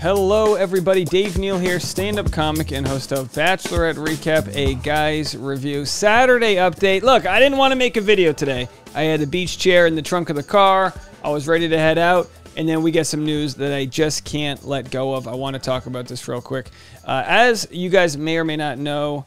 Hello everybody, Dave Neal here, stand-up comic and host of Bachelorette Recap, a guy's review Saturday update. Look, I didn't want to make a video today. I had a beach chair in the trunk of the car. I was ready to head out, and then we get some news that I just can't let go of. I want to talk about this real quick. As you guys may or may not know,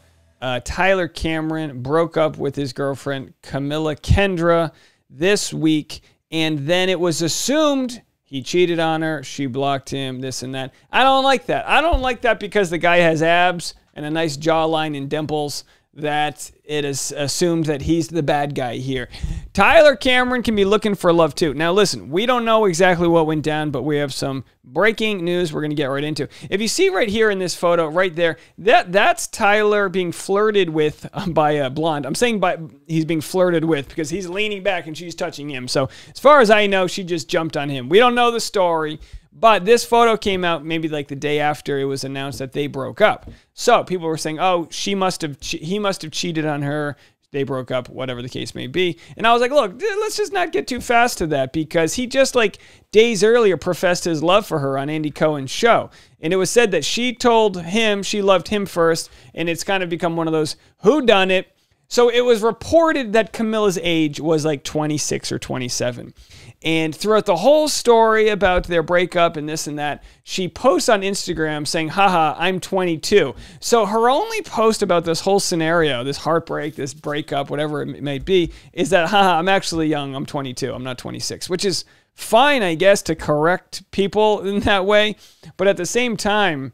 Tyler Cameron broke up with his girlfriend, Camila Kendra, this week, and then it was assumed he cheated on her, she blocked him, this and that. I don't like that. I don't like that because the guy has abs and a nice jawline and dimples, that it is assumed that he's the bad guy here. Tyler Cameron can be looking for love too. Now listen, we don't know exactly what went down, but we have some breaking news we're going to get right into. If you see right here in this photo, right there, that's Tyler being flirted with by a blonde. I'm saying he's being flirted with because he's leaning back and she's touching him. So as far as I know, she just jumped on him. We don't know the story, but this photo came out maybe like the day after it was announced that they broke up. So people were saying, oh, he must have cheated on her. They broke up, whatever the case may be. And I was like, look, let's just not get too fast to that, because he just like days earlier professed his love for her on Andy Cohen's show. And it was said that she told him she loved him first, and it's kind of become one of those whodunit. So it was reported that Camila's age was like 26 or 27. And throughout the whole story about their breakup and this and that, she posts on Instagram saying, haha, I'm 22. So her only post about this whole scenario, this heartbreak, this breakup, whatever it may be, is that, haha, I'm actually young, I'm 22, I'm not 26, which is fine, I guess, to correct people in that way. But at the same time,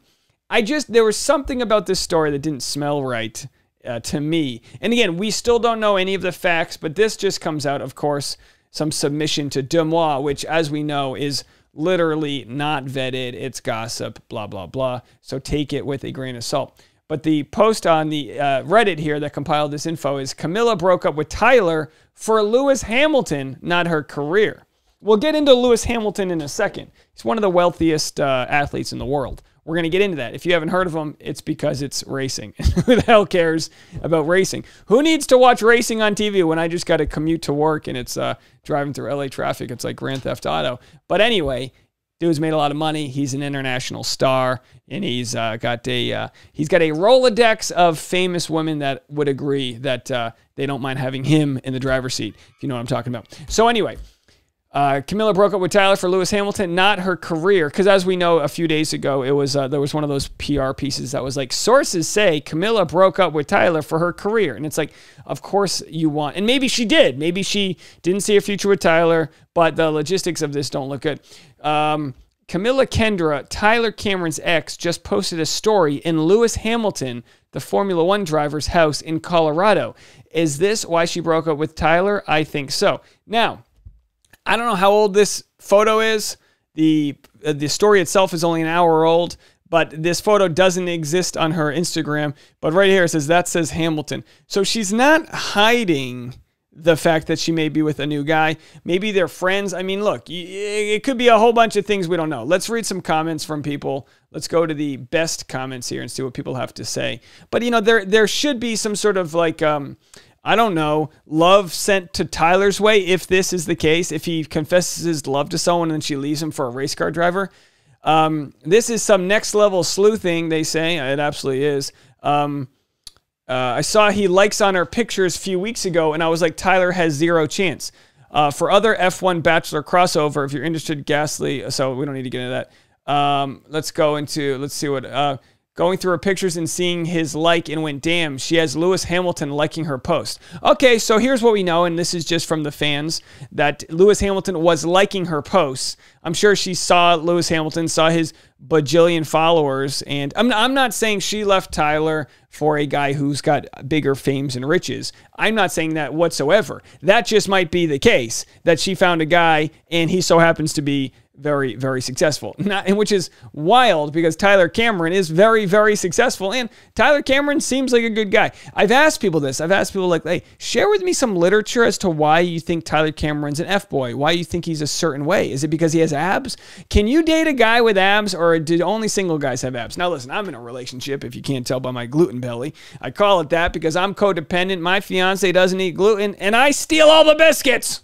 there was something about this story that didn't smell right to me. And again, we still don't know any of the facts, but this just comes out, of course, some submission to Demois, which, as we know, is literally not vetted. It's gossip, blah, blah, blah. So take it with a grain of salt. But the post on the Reddit here that compiled this info is, Camila broke up with Tyler for Lewis Hamilton, not her career. We'll get into Lewis Hamilton in a second. He's one of the wealthiest athletes in the world. We're going to get into that. If you haven't heard of him, it's because it's racing. Who the hell cares about racing? Who needs to watch racing on TV when I just got to commute to work and it's driving through LA traffic? It's like Grand Theft Auto. But anyway, dude's made a lot of money. He's an international star, and he's got a Rolodex of famous women that would agree that they don't mind having him in the driver's seat, if you know what I'm talking about. So anyway, Camila broke up with Tyler for Lewis Hamilton, not her career, because as we know, a few days ago, it was there was one of those PR pieces that was like, sources say Camila broke up with Tyler for her career. And it's like, of course you want, and maybe she did. Maybe she didn't see a future with Tyler, but the logistics of this don't look good. Camila Kendra, Tyler Cameron's ex, just posted a story in Lewis Hamilton, the Formula One driver's house in Colorado. Is this why she broke up with Tyler? I think so. Now, I don't know how old this photo is. The story itself is only an hour old, but this photo doesn't exist on her Instagram. But right here it says, that says Hamilton. So she's not hiding the fact that she may be with a new guy. Maybe they're friends. I mean, look, it could be a whole bunch of things we don't know. Let's read some comments from people. Let's go to the best comments here and see what people have to say. But, you know, there should be some sort of like, I don't know, love sent to Tyler's way, if this is the case, if he confesses his love to someone and she leaves him for a race car driver. This is some next level sleuthing, they say. It absolutely is. I saw he likes on her pictures a few weeks ago, and I was like, Tyler has zero chance. For other F1 Bachelor crossover, if you're interested, Ghastly, so we don't need to get into that. Let's see what... going through her pictures and seeing his like, and went, damn, she has Lewis Hamilton liking her post. Okay, so here's what we know, and this is just from the fans, that Lewis Hamilton was liking her posts. I'm sure she saw Lewis Hamilton, saw his bajillion followers, and I'm not saying she left Tyler for a guy who's got bigger fames and riches. I'm not saying that whatsoever. That just might be the case, that she found a guy, and he so happens to be very, very successful. And which is wild, because Tyler Cameron is very, very successful, and Tyler Cameron seems like a good guy. I've asked people this. I've asked people like, hey, share with me some literature as to why you think Tyler Cameron's an F-boy, why you think he's a certain way. Is it because he has abs? Can you date a guy with abs, or did only single guys have abs? Now listen, I'm in a relationship, if you can't tell by my gluten belly. I call it that because I'm codependent. My fiance doesn't eat gluten, and I steal all the biscuits.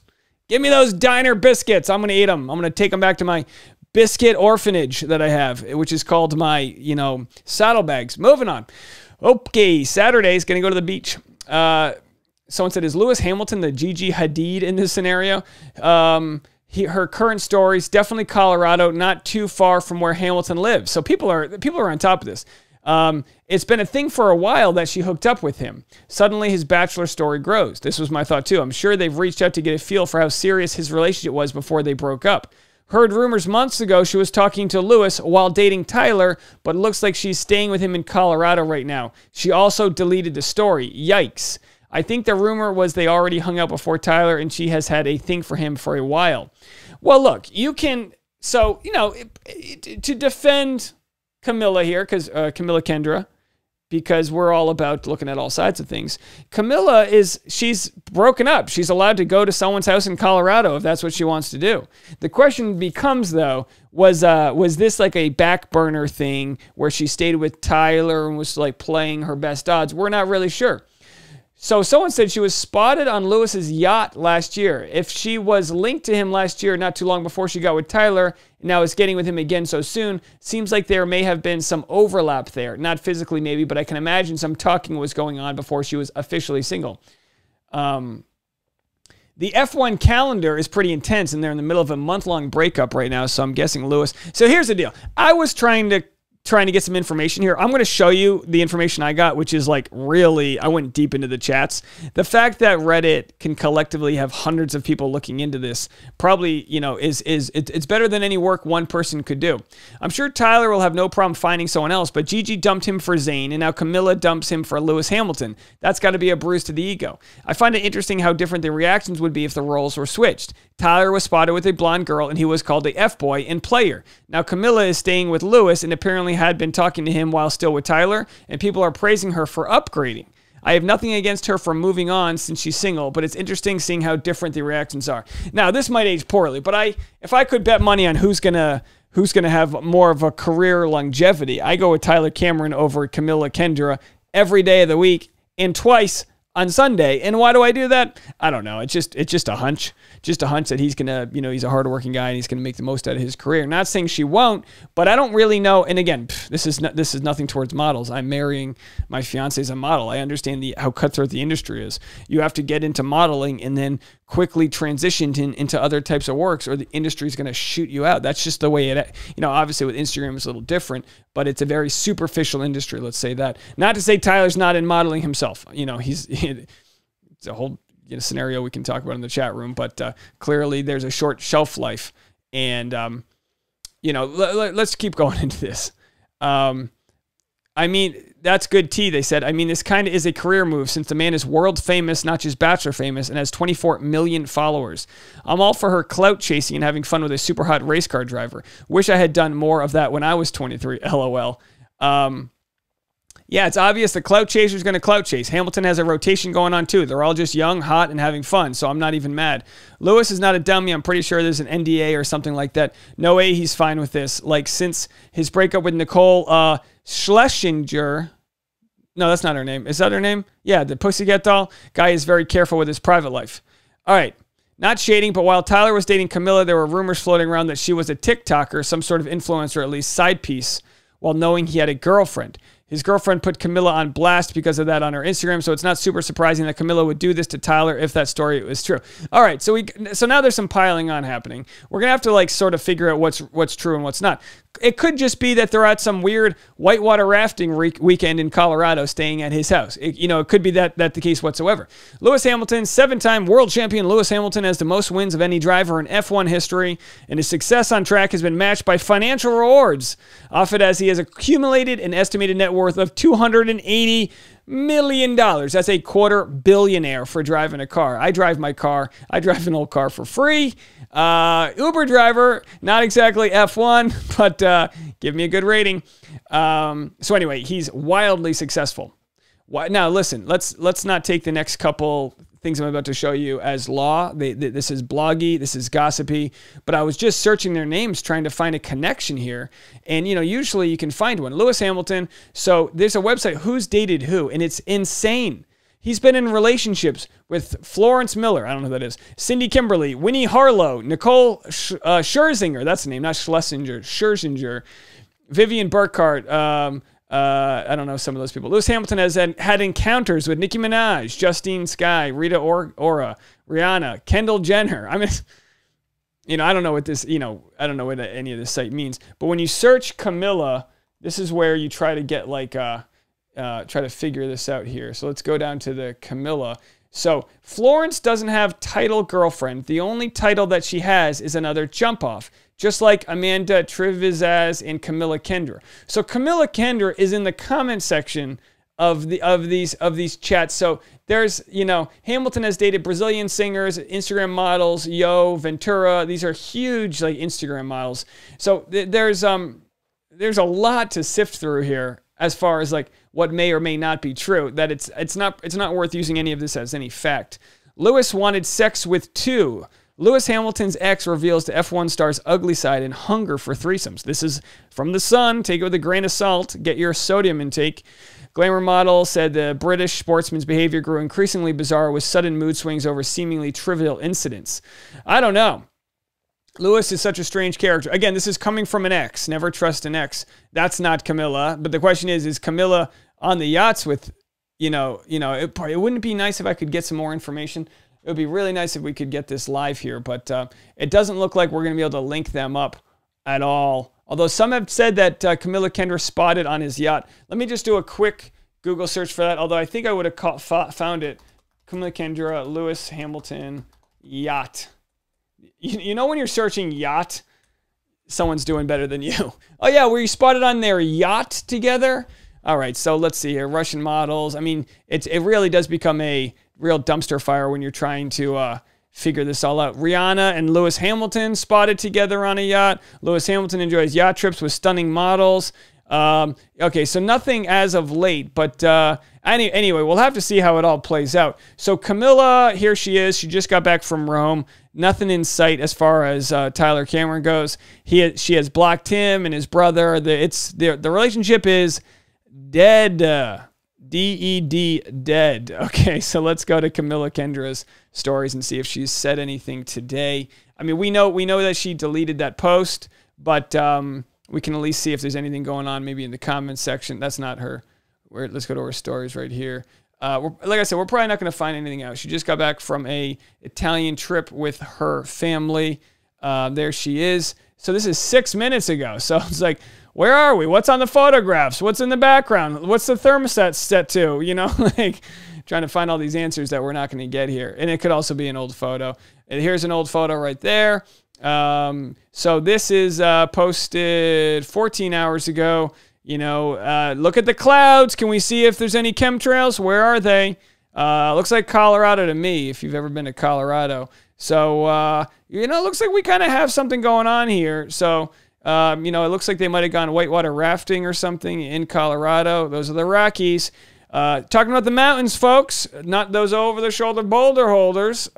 Give me those diner biscuits. I'm going to eat them. I'm going to take them back to my biscuit orphanage that I have, which is called my, you know, saddlebags. Moving on. Okay, Saturday's going to go to the beach. Someone said, is Lewis Hamilton the Gigi Hadid in this scenario? Her current stories, definitely Colorado, not too far from where Hamilton lives. So people are on top of this. It's been a thing for a while that she hooked up with him. Suddenly his Bachelor story grows. This was my thought too. I'm sure they've reached out to get a feel for how serious his relationship was before they broke up. Heard rumors months ago she was talking to Lewis while dating Tyler, but it looks like she's staying with him in Colorado right now. She also deleted the story. Yikes. I think the rumor was they already hung out before Tyler and she has had a thing for him for a while. Well, look, you can, so, you know, to defend Camila here, because Camila Kendra, because we're all about looking at all sides of things. Camila she's broken up. She's allowed to go to someone's house in Colorado if that's what she wants to do. The question becomes, though, was this like a back burner thing where she stayed with Tyler and was like playing her best odds? We're not really sure. So someone said she was spotted on Lewis's yacht last year. If she was linked to him last year, not too long before she got with Tyler, and now is getting with him again so soon, seems like there may have been some overlap there. Not physically maybe, but I can imagine some talking was going on before she was officially single. The F1 calendar is pretty intense, and they're in the middle of a month-long breakup right now, so I'm guessing Lewis. So here's the deal. I was trying to get some information here. I'm going to show you the information I got, which is like really, I went deep into the chats. The fact that Reddit can collectively have hundreds of people looking into this probably, you know, it's better than any work one person could do. I'm sure Tyler will have no problem finding someone else, but Gigi dumped him for Zayn, and now Camila dumps him for Lewis Hamilton. That's got to be a bruise to the ego. I find it interesting how different the reactions would be if the roles were switched. Tyler was spotted with a blonde girl, and he was called a F-boy and player. Now Camila is staying with Lewis and apparently had been talking to him while still with Tyler, and people are praising her for upgrading. I have nothing against her for moving on since she's single, but it's interesting seeing how different the reactions are. Now, this might age poorly, but if I could bet money on who's gonna have more of a career longevity, I go with Tyler Cameron over Camila Kendra every day of the week and twice on Sunday. And why do I do that? I don't know. It's just a hunch. Just a hunch that he's going to, you know, he's a hardworking guy and he's going to make the most out of his career. Not saying she won't, but I don't really know. And again, this is nothing towards models. I'm marrying my fiance as a model. I understand how cutthroat the industry is. You have to get into modeling and then quickly transition into other types of works, or the industry is going to shoot you out. That's just the way it, you know, obviously with Instagram it's a little different, but it's a very superficial industry. Let's say that. Not to say Tyler's not in modeling himself. You know, it's a whole scenario we can talk about in the chat room, but clearly there's a short shelf life, and you know, let's keep going into this. I mean, that's good tea, they said. I mean, this kind of is a career move since the man is world famous, not just Bachelor famous, and has 24 million followers. I'm all for her clout chasing and having fun with a super hot race car driver. Wish I had done more of that when I was 23, LOL. Yeah, it's obvious the clout chaser is going to clout chase. Hamilton has a rotation going on too. They're all just young, hot, and having fun, so I'm not even mad. Lewis is not a dummy. I'm pretty sure there's an NDA or something like that. No way he's fine with this. Like, since his breakup with Nicole Schlesinger, no, that's not her name. Is that her name? Yeah, the Pussycat Doll guy is very careful with his private life. All right. Not shading, but while Tyler was dating Camila, there were rumors floating around that she was a TikToker, some sort of influencer, at least side piece, while knowing he had a girlfriend. His girlfriend put Camila on blast because of that on her Instagram, so it's not super surprising that Camila would do this to Tyler if that story was true. All right, so now there's some piling on happening. We're gonna have to like sort of figure out what's true and what's not. It could just be that they're at some weird whitewater rafting weekend in Colorado, staying at his house. It could be that the case whatsoever. Lewis Hamilton, 7-time world champion Lewis Hamilton, has the most wins of any driver in F1 history, and his success on track has been matched by financial rewards off it, as he has accumulated an estimated net worth of $280 million. That's a $250 million for driving a car. I drive my car. I drive an old car for free. Uber driver, not exactly F1, but give me a good rating. So anyway, he's wildly successful. Now listen, let's not take the next couple things I'm about to show you as law. This is bloggy, this is gossipy, but I was just searching their names trying to find a connection here. And, you know, usually you can find one. Lewis Hamilton. So there's a website, Who's Dated Who, and it's insane. He's been in relationships with Florence Miller. I don't know who that is. Cindy Kimberly, Winnie Harlow, Nicole Scherzinger. That's the name, not Schlesinger. Scherzinger. Vivian Burkhardt. I don't know some of those people. Lewis Hamilton has had encounters with Nicki Minaj, Justine Skye, Rita Ora, Rihanna, Kendall Jenner. I mean, I don't know what this, I don't know what any of this site means. But when you search Camila, this is where you try to get try to figure this out here. So let's go down to the Camila. So Florence doesn't have title girlfriend. The only title that she has is another jump off, just like Amanda Trivizaz and Camila Kendra. So Camila Kendra is in the comment section of these chats. So there's, Hamilton has dated Brazilian singers, Instagram models, Ventura. These are huge Instagram models. So there's a lot to sift through here as far as what may or may not be true. That it's not worth using any of this as any fact. Lewis wanted sex with 2. Lewis Hamilton's ex reveals the F1 star's ugly side and hunger for threesomes. This is from The Sun. Take it with a grain of salt. Get your sodium intake. Glamour model said the British sportsman's behavior grew increasingly bizarre with sudden mood swings over seemingly trivial incidents. I don't know. Lewis is such a strange character. Again, this is coming from an ex. Never trust an ex. That's not Camila. But the question is Camila on the yachts with, it wouldn't be nice if I could get some more information. It would be really nice if we could get this live here, but it doesn't look like we're going to be able to link them up at all. Although some have said that Camila Kendra spotted on his yacht. Let me just do a quick Google search for that, although I think I would have found it. Camila Kendra, Lewis Hamilton, yacht. You know when you're searching yacht, someone's doing better than you. Oh yeah, were you spotted on their yacht together? All right, so let's see here. Russian models. I mean, it really does become a real dumpster fire when you're trying to figure this all out. Rihanna and Lewis Hamilton spotted together on a yacht. Lewis Hamilton enjoys yacht trips with stunning models. Okay, so nothing as of late, but anyway, we'll have to see how it all plays out. So Camila, here she is. She just got back from Rome. Nothing in sight as far as Tyler Cameron goes. She has blocked him and his brother. The relationship is dead. D-E-D, dead. Okay, so let's go to Camila Kendra's stories and see if she's said anything today. I mean, we know that she deleted that post, but we can at least see if there's anything going on maybe in the comments section. That's not her. Let's go to her stories right here. Like I said, we're probably not going to find anything out. She just got back from a Italian trip with her family. There she is. So this is 6 minutes ago. So it's like, where are we? What's on the photographs? What's in the background? What's the thermostat set to? Trying to find all these answers that we're not going to get here. And it could also be an old photo. And here's an old photo right there. So this is posted 14 hours ago. Look at the clouds. Can we see if there's any chemtrails? Where are they? Looks like Colorado to me, if you've ever been to Colorado. So, it looks like we kind of have something going on here. So, it looks like they might have gone whitewater rafting or something in Colorado. Those are the Rockies. Talking about the mountains, folks, not those over-the-shoulder boulder holders.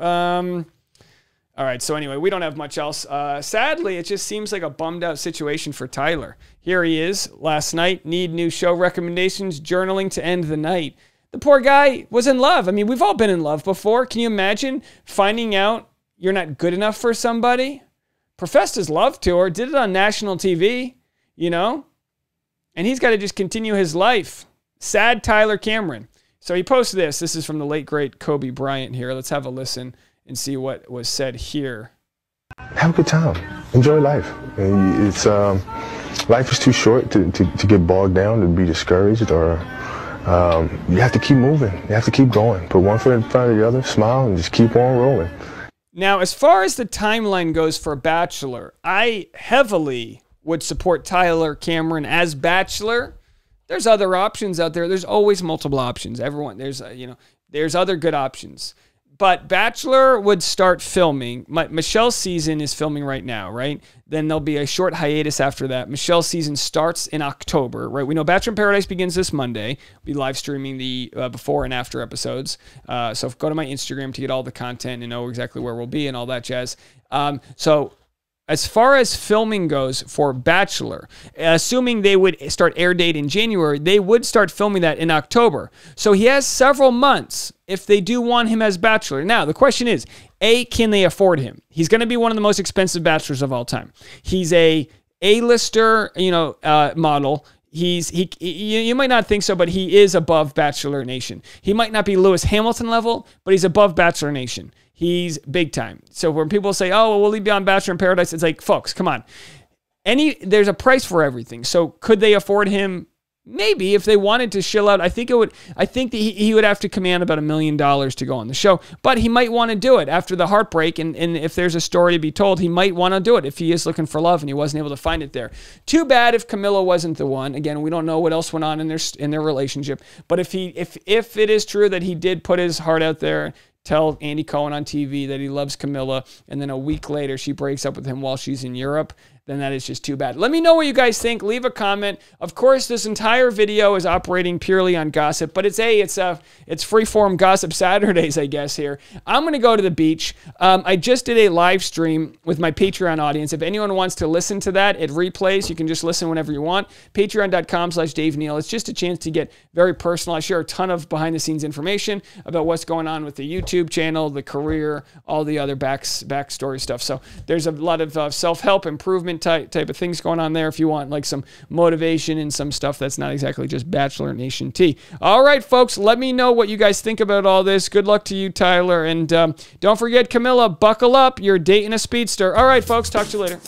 All right, so anyway, we don't have much else. Sadly, it just seems like a bummed-out situation for Tyler. Here he is last night. Need new show recommendations, journaling to end the night. The poor guy was in love. I mean, we've all been in love before. Can you imagine finding out you're not good enough for somebody? Professed his love to her, did it on national TV, and he's got to just continue his life. Sad Tyler Cameron. So he posted this. This is from the late, great Kobe Bryant here. Let's have a listen and see what was said here. Have a good time. Enjoy life. It's life is too short to get bogged down, to be discouraged, or you have to keep moving. You have to keep going. Put one foot in front of the other, smile, and just keep on rolling. Now, as far as the timeline goes for Bachelor, I heavily would support Tyler Cameron as Bachelor. There's other options out there. There's always multiple options. There's other good options. But Bachelor would start filming. Michelle's season is filming right now, right? Then there'll be a short hiatus after that. Michelle's season starts in October, right? We know Bachelor in Paradise begins this Monday. We'll be live streaming the before and after episodes. So go to my Instagram to get all the content and know exactly where we'll be and all that jazz. So as far as filming goes for Bachelor, assuming they would start air date in January, they would start filming that in October. So he has several months if they do want him as Bachelor. Now, the question is, A, can they afford him? He's going to be one of the most expensive bachelors of all time. He's a A-lister, model. You might not think so, but he is above Bachelor Nation. He might not be Lewis Hamilton level, but he's above Bachelor Nation. He's big time. So when people say, "Oh, well, will he be on Bachelor in Paradise?" It's like, folks, come on. There's a price for everything. So could they afford him? Maybe if they wanted to shill out. I think that he would have to command about $1 million to go on the show. But he might want to do it after the heartbreak. And if there's a story to be told, he might want to do it if he is looking for love and he wasn't able to find it there. Too bad if Camila wasn't the one. Again, we don't know what else went on in their relationship. But if it is true that he did put his heart out there, tell Andy Cohen on TV that he loves Camila, and then a week later she breaks up with him while she's in Europe, then that is just too bad. Let me know what you guys think. Leave a comment. Of course, this entire video is operating purely on gossip, but it's freeform gossip Saturdays, I guess, here. I'm going to go to the beach. I just did a live stream with my Patreon audience. If anyone wants to listen to that, it replays. You can just listen whenever you want. Patreon.com/Dave Neal. It's just a chance to get very personal. I share a ton of behind-the-scenes information about what's going on with the YouTube channel, the career, all the other backstory stuff. So there's a lot of self-help, improvement type of things going on there if you want like some motivation and some stuff that's not exactly just Bachelor Nation tea. All right, folks, let me know what you guys think about all this. Good luck to you, Tyler. And don't forget, Camila, buckle up. You're dating a speedster. All right, folks, talk to you later.